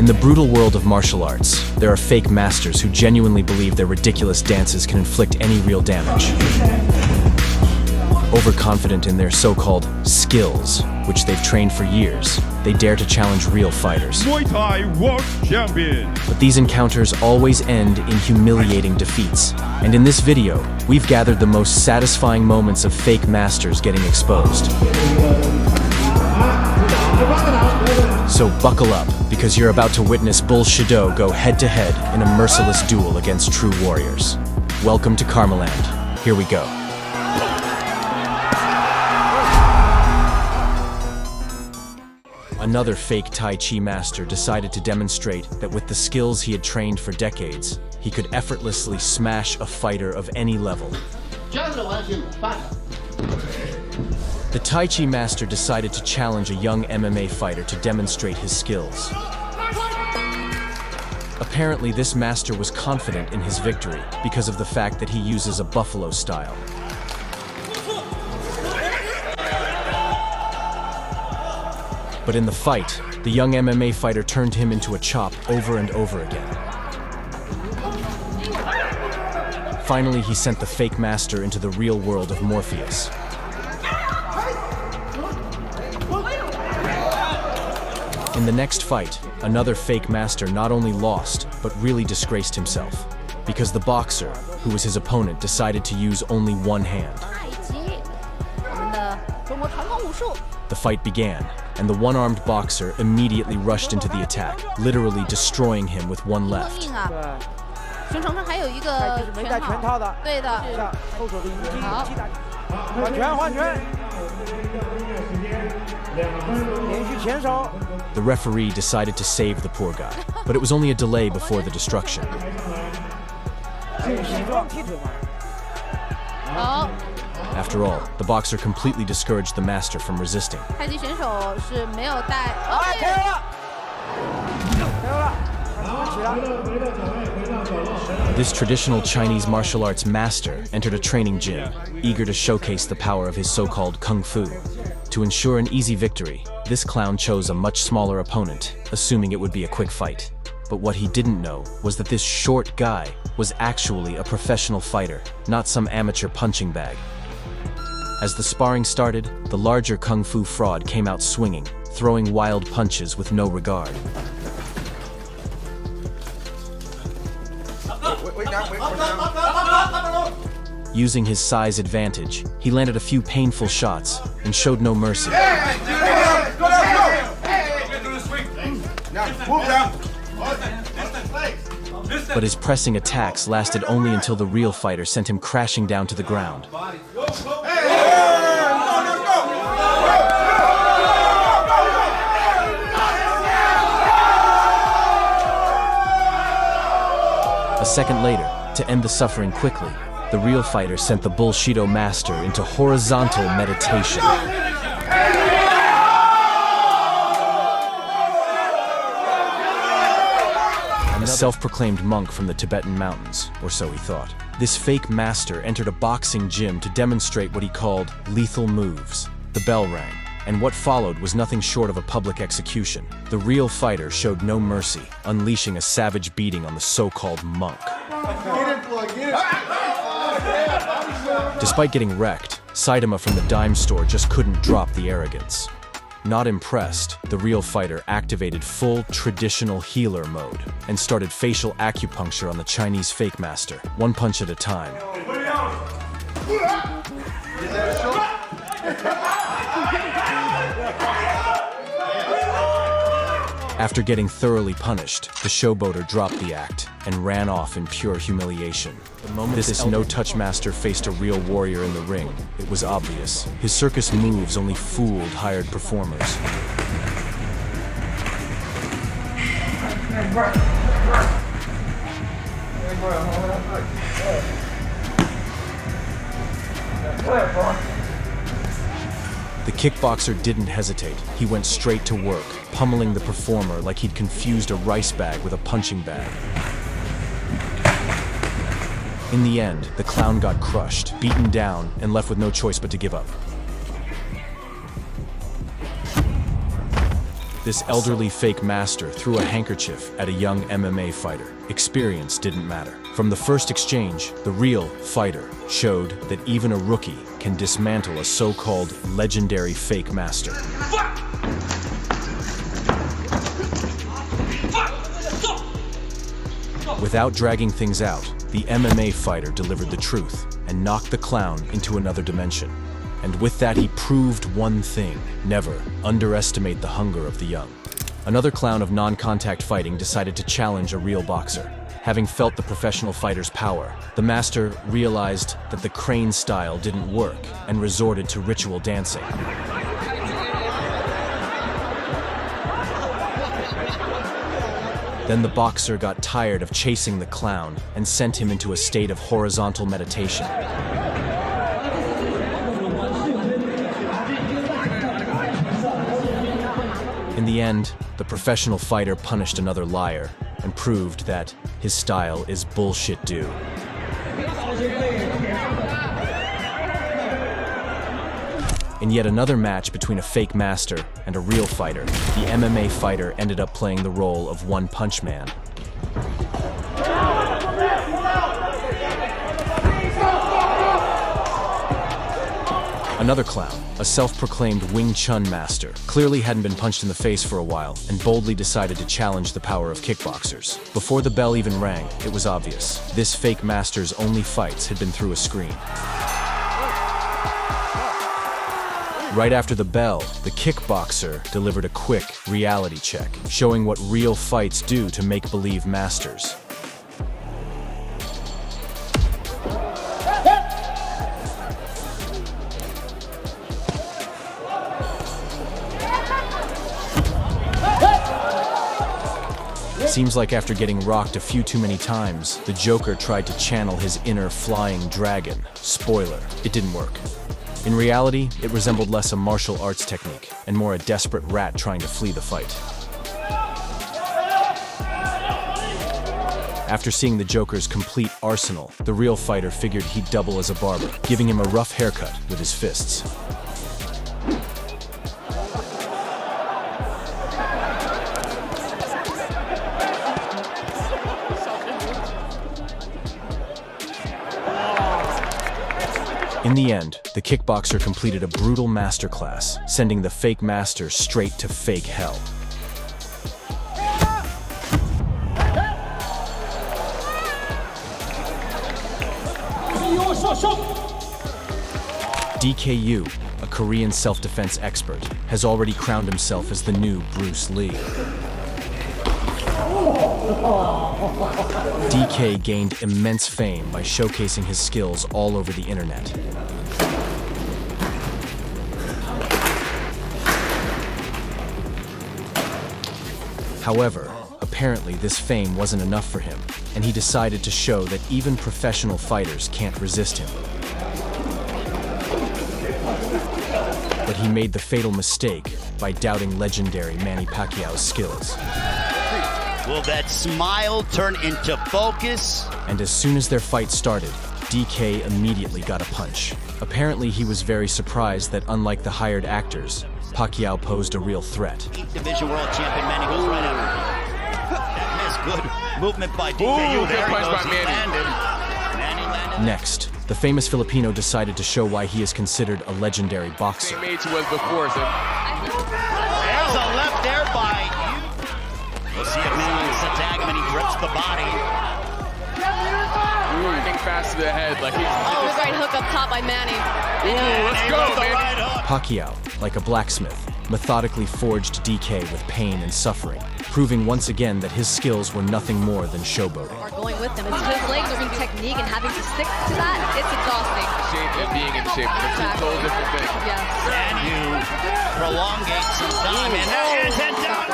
In the brutal world of martial arts, there are fake masters who genuinely believe their ridiculous dances can inflict any real damage. Overconfident in their so-called skills, which they've trained for years, they dare to challenge real fighters. Muay Thai World Champion. But these encounters always end in humiliating defeats. And in this video, we've gathered the most satisfying moments of fake masters getting exposed. So buckle up, because you're about to witness Bullshido go head-to-head in a merciless duel against true warriors. Welcome to KARMALAND. Here we go. Another fake Tai Chi master decided to demonstrate that with the skills he had trained for decades, he could effortlessly smash a fighter of any level. The Tai Chi master decided to challenge a young MMA fighter to demonstrate his skills. Apparently, this master was confident in his victory because of the fact that he uses a buffalo style. But in the fight, the young MMA fighter turned him into a chop over and over again. Finally, he sent the fake master into the real world of Morpheus. In the next fight, another fake master not only lost, but really disgraced himself, because the boxer, who was his opponent, decided to use only one hand. The fight began, and the one-armed boxer immediately rushed into the attack, literally destroying him with one left. The referee decided to save the poor guy, but it was only a delay before the destruction. After all, the boxer completely discouraged the master from resisting. This traditional Chinese martial arts master entered a training gym, eager to showcase the power of his so-called kung fu. To ensure an easy victory, this clown chose a much smaller opponent, assuming it would be a quick fight. But what he didn't know was that this short guy was actually a professional fighter, not some amateur punching bag. As the sparring started, the larger kung fu fraud came out swinging, throwing wild punches with no regard. Using his size advantage, he landed a few painful shots and showed no mercy. But his pressing attacks lasted only until the real fighter sent him crashing down to the ground. A second later, to end the suffering quickly, the real fighter sent the Bullshido master into horizontal meditation. A self-proclaimed monk from the Tibetan mountains, or so he thought. This fake master entered a boxing gym to demonstrate what he called lethal moves. The bell rang, and what followed was nothing short of a public execution. The real fighter showed no mercy, unleashing a savage beating on the so-called monk. Despite getting wrecked, Saitama from the dime store just couldn't drop the arrogance. Not impressed, the real fighter activated full traditional healer mode and started facial acupuncture on the Chinese fake master, one punch at a time. After getting thoroughly punished, the showboater dropped the act and ran off in pure humiliation. The moment this no-touch master faced a real warrior in the ring, it was obvious. His circus moves only fooled hired performers. The kickboxer didn't hesitate. He went straight to work, pummeling the performer like he'd confused a rice bag with a punching bag. In the end, the clown got crushed, beaten down, and left with no choice but to give up. this elderly fake master threw a handkerchief at a young MMA fighter. Experience didn't matter. From the first exchange, the real fighter showed that even a rookie can dismantle a so-called legendary fake master. Without dragging things out, the MMA fighter delivered the truth and knocked the clown into another dimension. And with that, he proved one thing: never underestimate the hunger of the young. Another clown of non-contact fighting decided to challenge a real boxer. Having felt the professional fighter's power, the master realized that the crane style didn't work and resorted to ritual dancing. Then the boxer got tired of chasing the clown and sent him into a state of horizontal meditation. In the end, the professional fighter punished another liar and proved that his style is bullshit due. In yet another match between a fake master and a real fighter, the MMA fighter ended up playing the role of One Punch Man. Another clown, a self-proclaimed Wing Chun master, clearly hadn't been punched in the face for a while and boldly decided to challenge the power of kickboxers. Before the bell even rang, it was obvious. This fake master's only fights had been through a screen. Right after the bell, the kickboxer delivered a quick reality check, showing what real fights do to make-believe masters. Seems like after getting rocked a few too many times, the Joker tried to channel his inner flying dragon. Spoiler, it didn't work. In reality, it resembled less a martial arts technique and more a desperate rat trying to flee the fight. After seeing the Joker's complete arsenal, the real fighter figured he'd double as a barber, giving him a rough haircut with his fists. In the end, the kickboxer completed a brutal masterclass, sending the fake master straight to fake hell. DKU, a Korean self-defense expert, has already crowned himself as the new Bruce Lee. DK gained immense fame by showcasing his skills all over the internet. However, apparently this fame wasn't enough for him, and he decided to show that even professional fighters can't resist him. But he made the fatal mistake by doubting legendary Manny Pacquiao's skills. Will that smile turn into focus? And as soon as their fight started, DK immediately got a punch. Apparently, he was very surprised that unlike the hired actors, Pacquiao posed a real threat. Division world champion Manny goes right after. That missed. Good movement by DKU. There he goes. He landed. Manny landed. Next, the famous Filipino decided to show why he is considered a legendary boxer. Teammates was before, so. There's a left there by you. We'll see if Manny wants to tag him and he grips the body. Running fast to the head, like he's. Oh, right hook up top by Manny. Let's go, man. Right Pacquiao, like a blacksmith, methodically forged DK with pain and suffering, proving once again that his skills were nothing more than showboating. Are going with him. His legs are in technique and having to stick to that, it's exhausting. Shape and being in shape, that's a totally different thing. Yes. And you prolongate some time, and there is it done.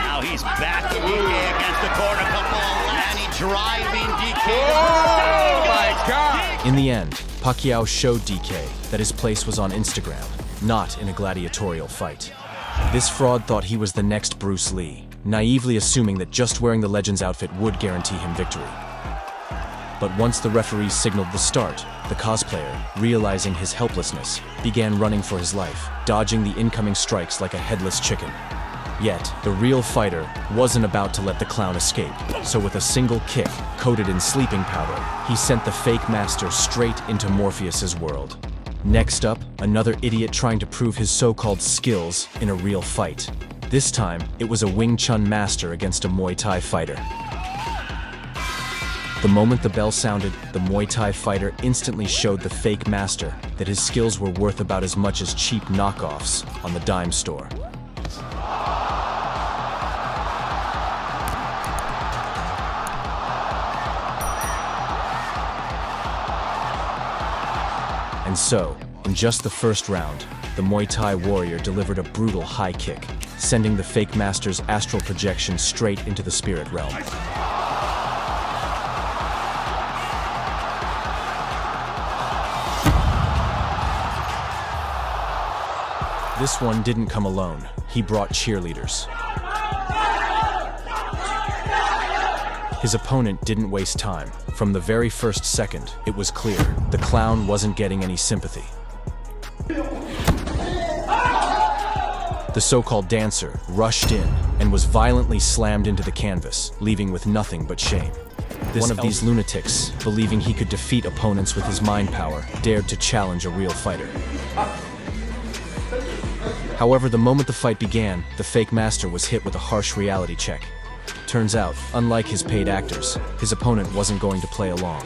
Now he's back to DK against the corner couple, and he driving DK. Oh my God! In the end, Pacquiao showed DK that his place was on Instagram, not in a gladiatorial fight. This fraud thought he was the next Bruce Lee, naively assuming that just wearing the Legends outfit would guarantee him victory. But once the referees signaled the start, the cosplayer, realizing his helplessness, began running for his life, dodging the incoming strikes like a headless chicken. Yet, the real fighter wasn't about to let the clown escape, so with a single kick, coated in sleeping powder, he sent the fake master straight into Morpheus's world. Next up, another idiot trying to prove his so-called skills in a real fight. This time, it was a Wing Chun master against a Muay Thai fighter. The moment the bell sounded, the Muay Thai fighter instantly showed the fake master that his skills were worth about as much as cheap knockoffs on the dime store. And so, in just the first round, the Muay Thai warrior delivered a brutal high kick, sending the fake master's astral projection straight into the spirit realm. This one didn't come alone. He brought cheerleaders. His opponent didn't waste time. From the very first second, it was clear the clown wasn't getting any sympathy. The so-called dancer rushed in and was violently slammed into the canvas, leaving with nothing but shame. One of these lunatics, believing he could defeat opponents with his mind power, dared to challenge a real fighter. However, the moment the fight began, the fake master was hit with a harsh reality check. Turns out, unlike his paid actors, his opponent wasn't going to play along.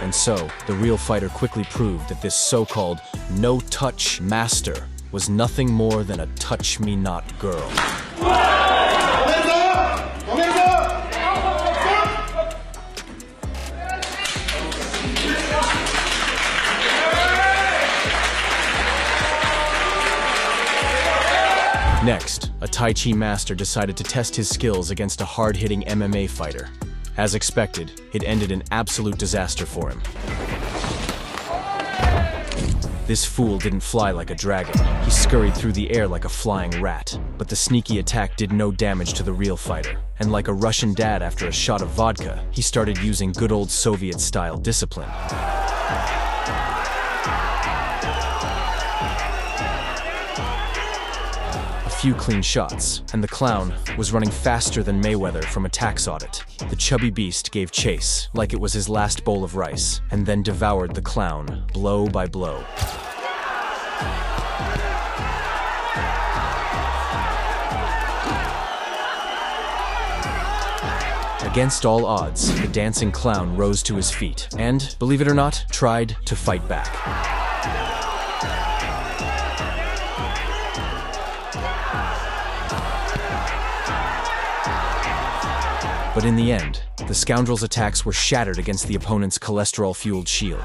And so, the real fighter quickly proved that this so-called no-touch master was nothing more than a touch-me-not girl. Next, a Tai Chi master decided to test his skills against a hard-hitting MMA fighter. As expected, it ended in absolute disaster for him. This fool didn't fly like a dragon. He scurried through the air like a flying rat. But the sneaky attack did no damage to the real fighter. And like a Russian dad after a shot of vodka, he started using good old Soviet-style discipline. Few clean shots, and the clown was running faster than Mayweather from a tax audit. The chubby beast gave chase, like it was his last bowl of rice, and then devoured the clown, blow by blow. Against all odds, the dancing clown rose to his feet, and, believe it or not, tried to fight back. But in the end, the scoundrel's attacks were shattered against the opponent's cholesterol-fueled shield.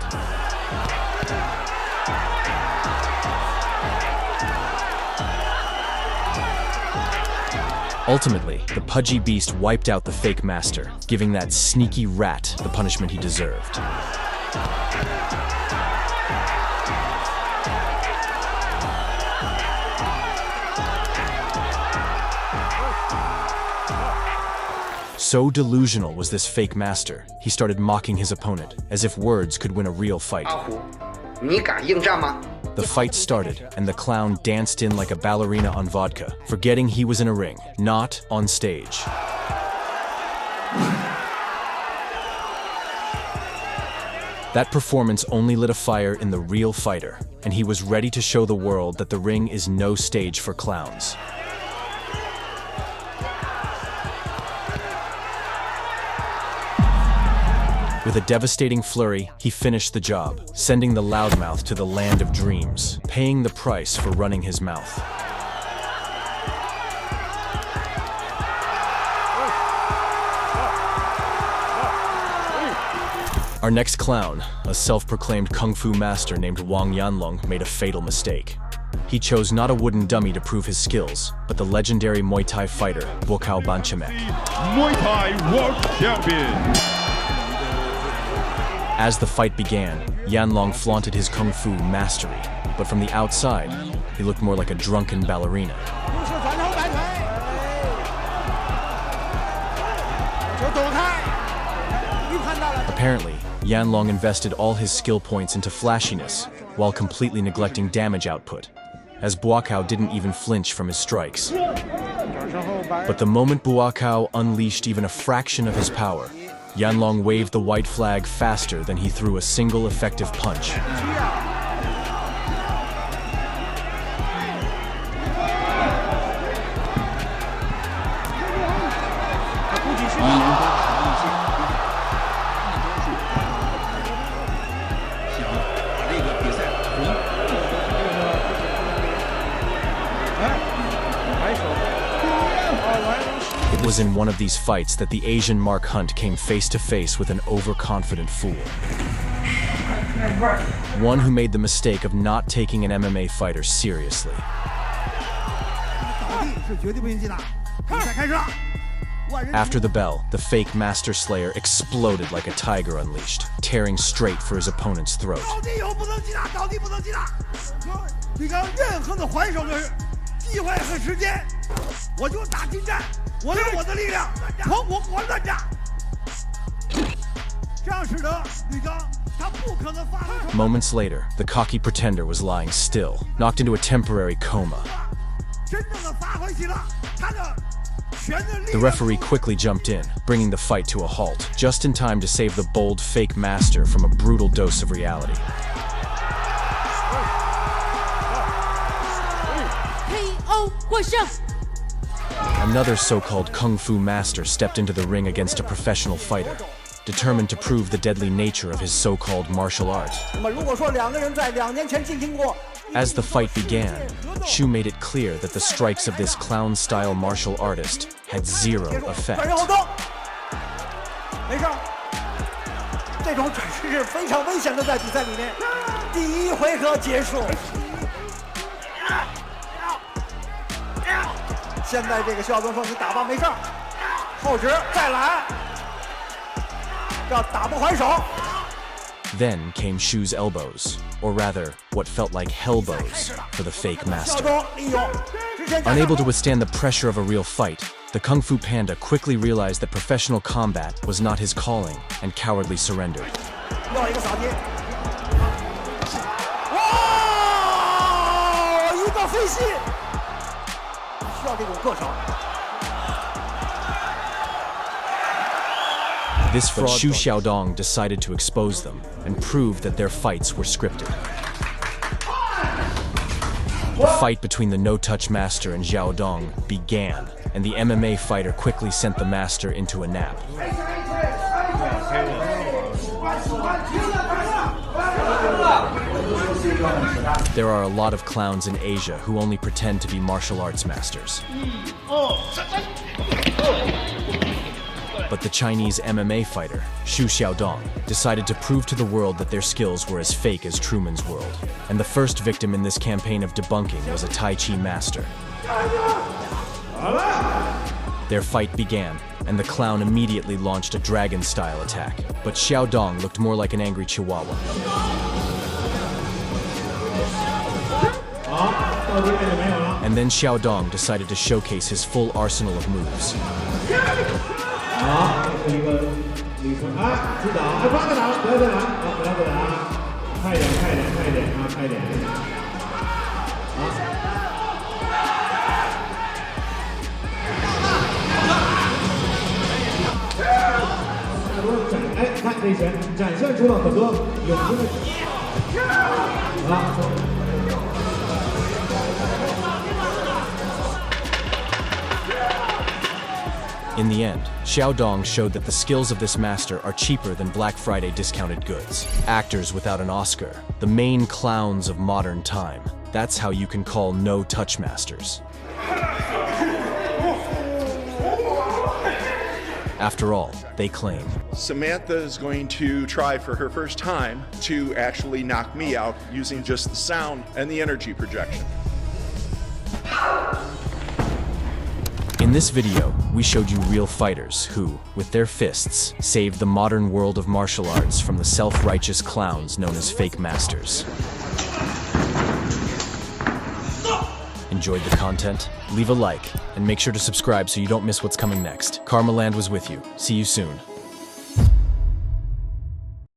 Ultimately, the pudgy beast wiped out the fake master, giving that sneaky rat the punishment he deserved. So delusional was this fake master, he started mocking his opponent, as if words could win a real fight. The fight started, and the clown danced in like a ballerina on vodka, forgetting he was in a ring, not on stage. That performance only lit a fire in the real fighter, and he was ready to show the world that the ring is no stage for clowns. With a devastating flurry, he finished the job, sending the loudmouth to the land of dreams, paying the price for running his mouth. Our next clown, a self-proclaimed kung fu master named Yanlong, made a fatal mistake. He chose not a wooden dummy to prove his skills, but the legendary Muay Thai fighter, Buakaw. Muay Thai World Champion. As the fight began, Yanlong flaunted his kung fu mastery, but from the outside, he looked more like a drunken ballerina. Apparently, Yanlong invested all his skill points into flashiness, while completely neglecting damage output, as Buakaw didn't even flinch from his strikes. But the moment Buakaw unleashed even a fraction of his power, Yanlong waved the white flag faster than he threw a single effective punch. It was in one of these fights that the Asian Mark Hunt came face to face with an overconfident fool. One who made the mistake of not taking an MMA fighter seriously. After the bell, the fake Master Slayer exploded like a tiger unleashed, tearing straight for his opponent's throat. Moments later, the cocky pretender was lying still, knocked into a temporary coma. The referee quickly jumped in, bringing the fight to a halt, just in time to save the bold fake master from a brutal dose of reality. Another so-called kung fu master stepped into the ring against a professional fighter, determined to prove the deadly nature of his so-called martial art. As the fight began, Shu made it clear that the strikes of this clown-style martial artist had zero effect. Then came Shu's elbows, or rather, what felt like hellbows, for the fake master. Unable to withstand the pressure of a real fight, the Kung Fu Panda quickly realized that professional combat was not his calling and cowardly surrendered. This fraud, Shu Xiaodong decided to expose them and prove that their fights were scripted. The fight between the no-touch master and Xiaodong began, and the MMA fighter quickly sent the master into a nap. There are a lot of clowns in Asia who only pretend to be martial arts masters. But the Chinese MMA fighter, Shu Xiaodong, decided to prove to the world that their skills were as fake as Truman's World. And the first victim in this campaign of debunking was a Tai Chi master. Their fight began, and the clown immediately launched a dragon-style attack. But Xiaodong looked more like an angry chihuahua. And then Xiaodong decided to showcase his full arsenal of moves. In the end, Xiaodong showed that the skills of this master are cheaper than Black Friday discounted goods. Actors without an Oscar, the main clowns of modern time. That's how you can call no-touch masters. After all, they claim, Samantha is going to try for her first time to actually knock me out using just the sound and the energy projection. In this video, we showed you real fighters who, with their fists, saved the modern world of martial arts from the self-righteous clowns known as fake masters. Enjoyed the content? Leave a like, and make sure to subscribe so you don't miss what's coming next. KARMALAND was with you. See you soon.